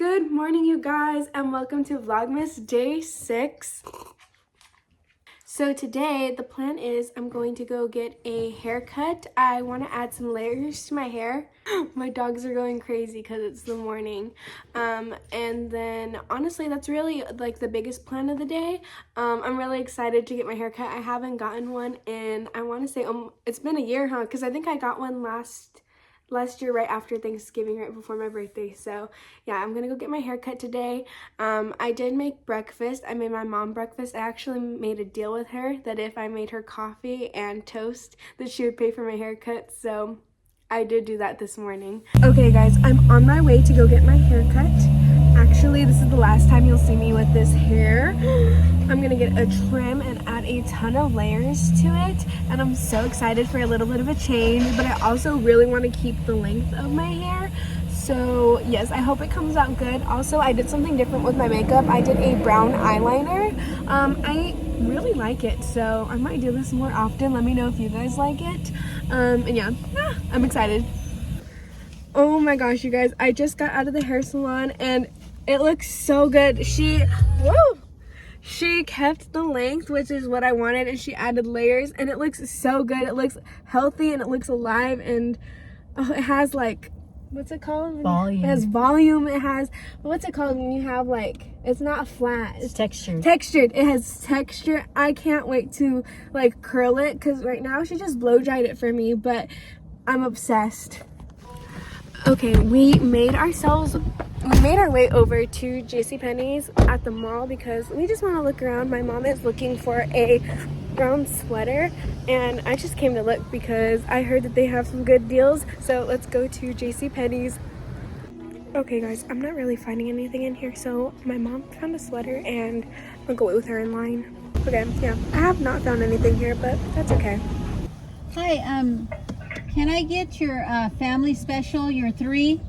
Good morning, you guys, and welcome to Vlogmas day 6. So today the plan is I'm going to go get a haircut. I want to add some layers to my hair. My dogs are going crazy because it's the morning. And then honestly, that's really like the biggest plan of the day. I'm really excited to get my haircut. I haven't gotten one in, I want to say, it's been a year, huh? Because I think I got one last year right after Thanksgiving, right before my birthday. So yeah, I'm gonna go get my hair cut today. I did make breakfast. I made my mom breakfast. I actually made a deal with her that if I made her coffee and toast that she would pay for my haircut. So I did do that this morning. Okay guys, I'm on my way to go get my hair cut. Actually, this is the last time you'll see me with this hair. I'm gonna get a trim and add a ton of layers to it, and I'm so excited for a little bit of a change, but I also really want to keep the length of my hair. So yes, I hope it comes out good. Also, I did something different with my makeup. I did a brown eyeliner. I really like it, so I might do this more often. Let me know if you guys like it. And yeah, I'm excited. Oh my gosh, you guys, I just got out of the hair salon and it looks so good. She kept the length, which is what I wanted, and she added layers, and it looks so good. It looks healthy and it looks alive, and it has like, what's it called? Volume. It has volume. It has, what's it called when you have like, it's not flat. It's textured. Textured. It has texture. I can't wait to like curl it, because right now she just blow dried it for me, but I'm obsessed. Okay, we made our way over to JCPenney's at the mall because we just want to look around. My mom is looking for a brown sweater, and I just came to look because I heard that they have some good deals. So let's go to JCPenney's. Okay guys, I'm not really finding anything in here, so my mom found a sweater and I'll go wait with her in line. Okay, yeah, I have not found anything here, but that's okay. Hi, can I get your family special, your 3?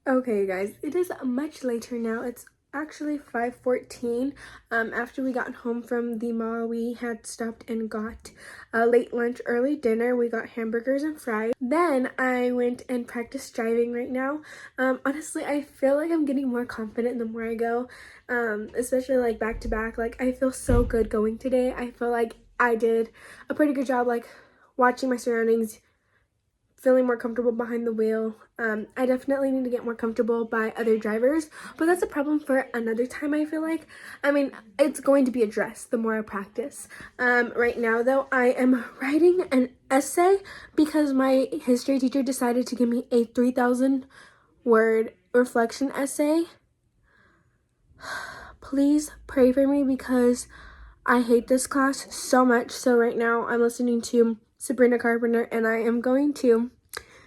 Okay, you guys, it is much later now. It's actually 5:14. After we got home from the mall, we had stopped and got a late lunch, early dinner. We got hamburgers and fries. Then I went and practiced driving right now. Honestly, I feel like I'm getting more confident the more I go, especially like back to back. Like, I feel so good going today. I feel like I did a pretty good job, like watching my surroundings, feeling more comfortable behind the wheel. I definitely need to get more comfortable by other drivers, but that's a problem for another time, I feel like. I mean, it's going to be addressed the more I practice. Right now, though, I am writing an essay because my history teacher decided to give me a 3,000-word reflection essay. Please pray for me because I hate this class so much. So right now, I'm listening to Sabrina Carpenter, and I am going to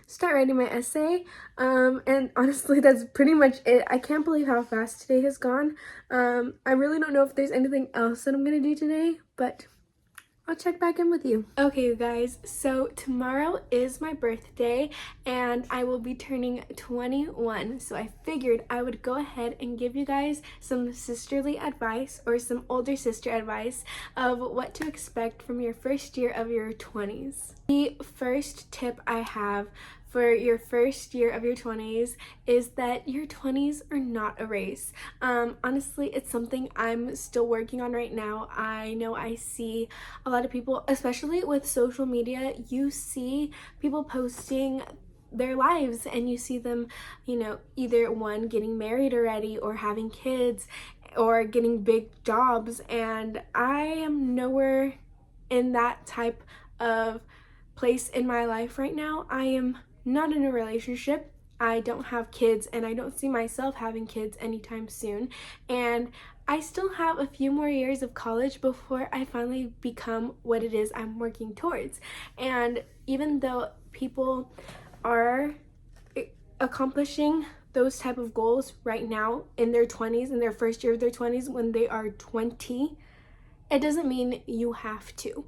start writing my essay. And honestly, that's pretty much it. I can't believe how fast today has gone. I really don't know if there's anything else that I'm gonna do today, but I'll check back in with you. Okay, you guys, so tomorrow is my birthday and I will be turning 21. So I figured I would go ahead and give you guys some sisterly advice, or some older sister advice, of what to expect from your first year of your 20s. The first tip I have for your first year of your 20s is that your 20s are not a race. Honestly, it's something I'm still working on right now. I know I see a lot of people, especially with social media, you see people posting their lives and you see them, you know, either one, getting married already or having kids or getting big jobs, and I am nowhere in that type of place in my life right now. I am not in a relationship. I don't have kids, and I don't see myself having kids anytime soon. And I still have a few more years of college before I finally become what it is I'm working towards. And even though people are accomplishing those type of goals right now in their 20s, in their first year of their 20s, when they are 20, it doesn't mean you have to.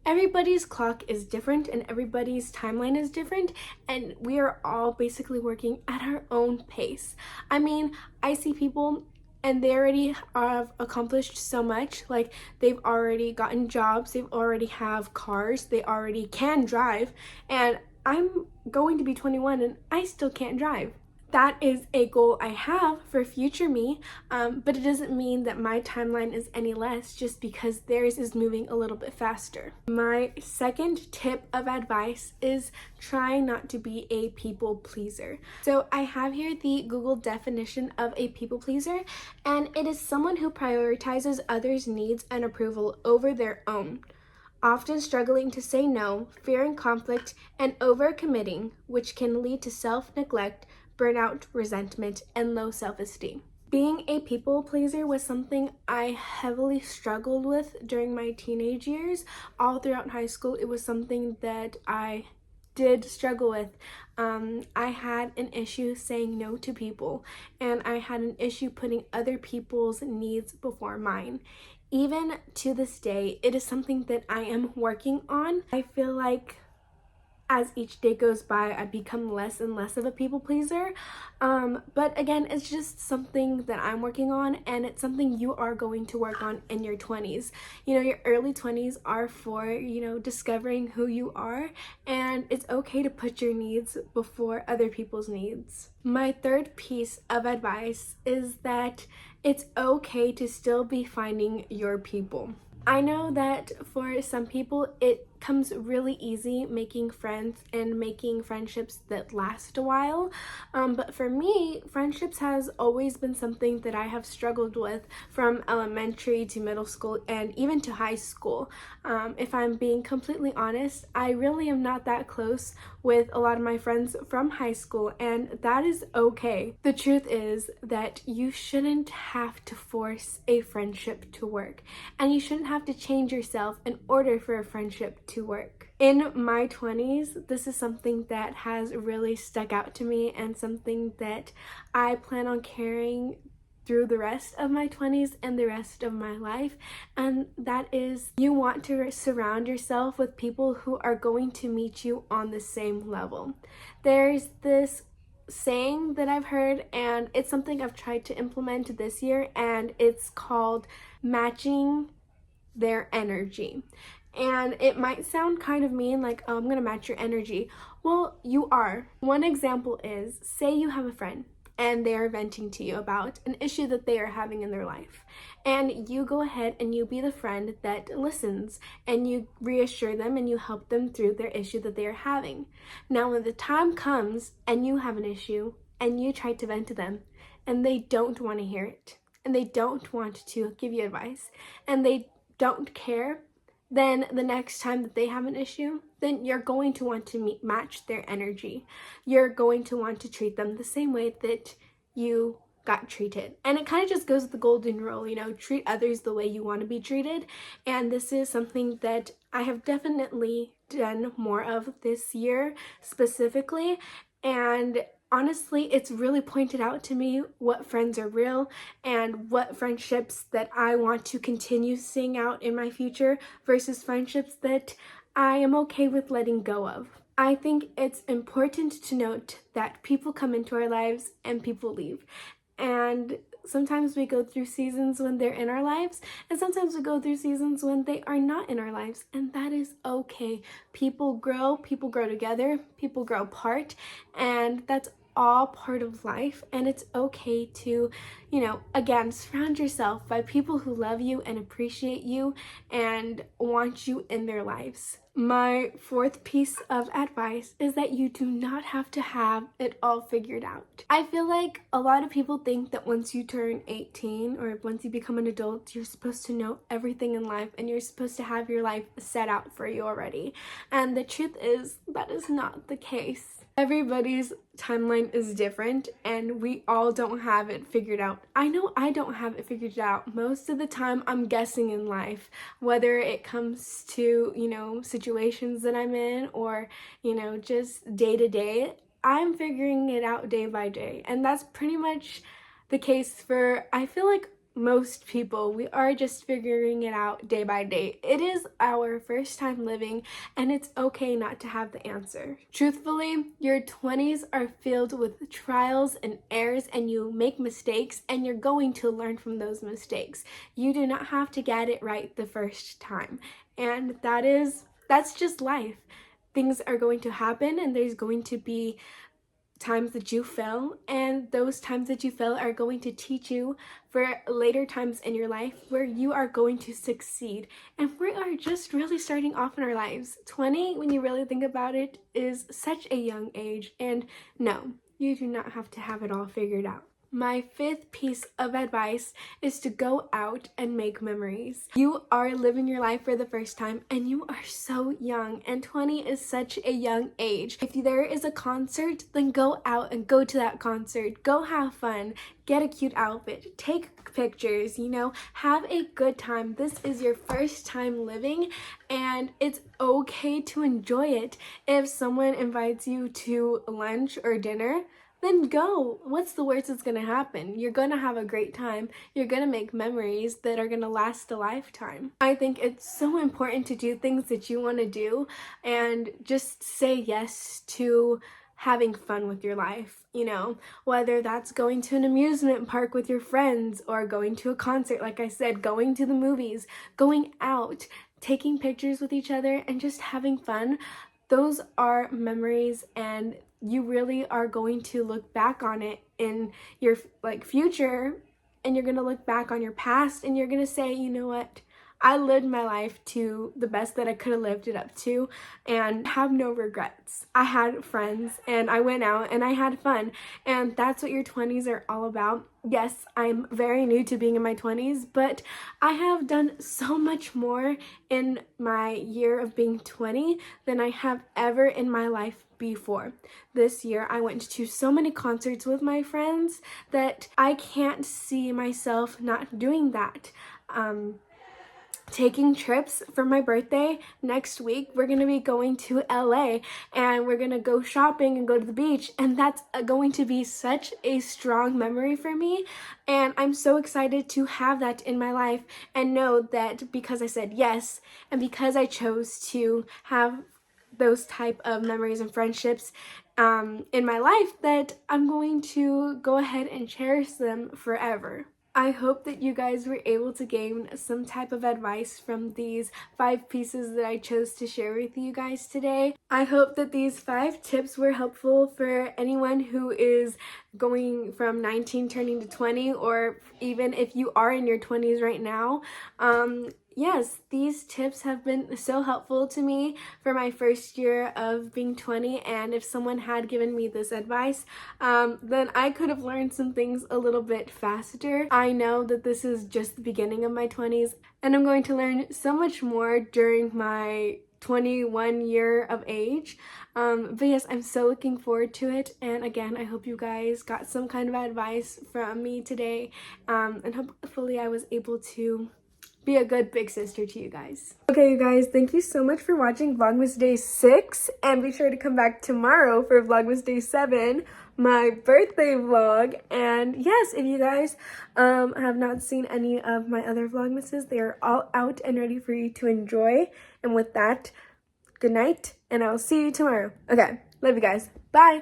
Everybody's clock is different and everybody's timeline is different, and we are all basically working at our own pace. I mean, I see people and they already have accomplished so much. Like, they've already gotten jobs, they've already have cars, they already can drive, and I'm going to be 21 and I still can't drive. That is a goal I have for future me, but it doesn't mean that my timeline is any less just because theirs is moving a little bit faster. My second tip of advice is try not to be a people pleaser. So I have here the Google definition of a people pleaser, and it is someone who prioritizes others' needs and approval over their own, often struggling to say no, fearing conflict, and overcommitting, which can lead to self-neglect, burnout, resentment, and low self-esteem. Being a people pleaser was something I heavily struggled with during my teenage years. All throughout high school, it was something that I did struggle with. I had an issue saying no to people, and I had an issue putting other people's needs before mine. Even to this day, it is something that I am working on. I feel like as each day goes by, I become less and less of a people pleaser. But again, it's just something that I'm working on, and it's something you are going to work on in your 20s. You know, your early 20s are for, discovering who you are, and it's okay to put your needs before other people's needs. My third piece of advice is that it's okay to still be finding your people. I know that for some people it comes really easy making friends and making friendships that last a while, but for me, friendships has always been something that I have struggled with from elementary to middle school and even to high school. If I'm being completely honest, I really am not that close with a lot of my friends from high school, and that is okay. The truth is that you shouldn't have to force a friendship to work, and you shouldn't have to change yourself in order for a friendship to work. In my 20s, this is something that has really stuck out to me and something that I plan on carrying through the rest of my 20s and the rest of my life, and that is you want to surround yourself with people who are going to meet you on the same level. There's this saying that I've heard, and it's something I've tried to implement this year, and it's called matching their energy. And it might sound kind of mean, like, oh, I'm gonna match your energy. Well, you are. One example is, say you have a friend and they are venting to you about an issue that they are having in their life, and you go ahead and you be the friend that listens and you reassure them and you help them through their issue that they are having. Now when the time comes and you have an issue and you try to vent to them and they don't want to hear it and they don't want to give you advice and they don't care, then the next time that they have an issue, then you're going to want to match their energy. You're going to want to treat them the same way that you got treated. And it kind of just goes with the golden rule, treat others the way you want to be treated. And this is something that I have definitely done more of this year specifically. And honestly, it's really pointed out to me what friends are real and what friendships that I want to continue seeing out in my future versus friendships that I am okay with letting go of. I think it's important to note that people come into our lives and people leave. And sometimes we go through seasons when they're in our lives, and sometimes we go through seasons when they are not in our lives, and that is okay. People grow together, people grow apart, and that's all part of life. And it's okay to, again, surround yourself by people who love you and appreciate you and want you in their lives. My fourth piece of advice is that you do not have to have it all figured out. I feel like a lot of people think that once you turn 18 or once you become an adult, you're supposed to know everything in life and you're supposed to have your life set out for you already. And the truth is, that is not the case. Everybody's timeline is different and we all don't have it figured out. I know I don't have it figured out. Most of the time I'm guessing in life, whether it comes to, situations that I'm in or, just day to day. I'm figuring it out day by day. And that's pretty much the case for, I feel like, most people. We are just figuring it out day by day. It is our first time living, and it's okay not to have the answer. Truthfully, your 20s are filled with trials and errors, and you make mistakes, and you're going to learn from those mistakes. You do not have to get it right the first time, and that's just life. Things are going to happen, and there's going to be times that you fail, and those times that you fail are going to teach you for later times in your life where you are going to succeed. And we are just really starting off in our lives. 20, when you really think about it, is such a young age, and no, you do not have to have it all figured out. My fifth piece of advice is to go out and make memories. You are living your life for the first time, and you are so young, and 20 is such a young age. If there is a concert, then go out and go to that concert. Go have fun, get a cute outfit, take pictures, have a good time. This is your first time living, and it's okay to enjoy it. If someone invites you to lunch or dinner, then go. What's the worst that's gonna happen? You're gonna have a great time. You're gonna make memories that are gonna last a lifetime. I think it's so important to do things that you wanna do and just say yes to having fun with your life, whether that's going to an amusement park with your friends or going to a concert, like I said, going to the movies, going out, taking pictures with each other, and just having fun. Those are memories, and you really are going to look back on it in your future, and you're going to look back on your past and you're going to say, you know what? I lived my life to the best that I could have lived it up to and have no regrets. I had friends and I went out and I had fun, and that's what your 20s are all about. Yes, I'm very new to being in my 20s, but I have done so much more in my year of being 20 than I have ever in my life before. This year, I went to so many concerts with my friends that I can't see myself not doing that. Taking trips for my birthday next week. We're gonna be going to LA and we're gonna go shopping and go to the beach, and that's going to be such a strong memory for me, and I'm so excited to have that in my life and know that because I said yes and because I chose to have those type of memories and friendships in my life, that I'm going to go ahead and cherish them forever. I hope that you guys were able to gain some type of advice from these 5 pieces that I chose to share with you guys today. I hope that these 5 tips were helpful for anyone who is going from 19 turning to 20, or even if you are in your 20s right now. Yes, these tips have been so helpful to me for my first year of being 20, and if someone had given me this advice, then I could have learned some things a little bit faster. I know that this is just the beginning of my 20s, and I'm going to learn so much more during my 21 year of age. But yes, I'm so looking forward to it, and again, I hope you guys got some kind of advice from me today, and hopefully I was able to be a good big sister to you guys. Okay, you guys, thank you so much for watching Vlogmas Day 6, and be sure to come back tomorrow for Vlogmas Day 7, my birthday vlog. And yes, if you guys have not seen any of my other Vlogmases, they are all out and ready for you to enjoy. And with that, good night, and I'll see you tomorrow. Okay, love you guys. Bye!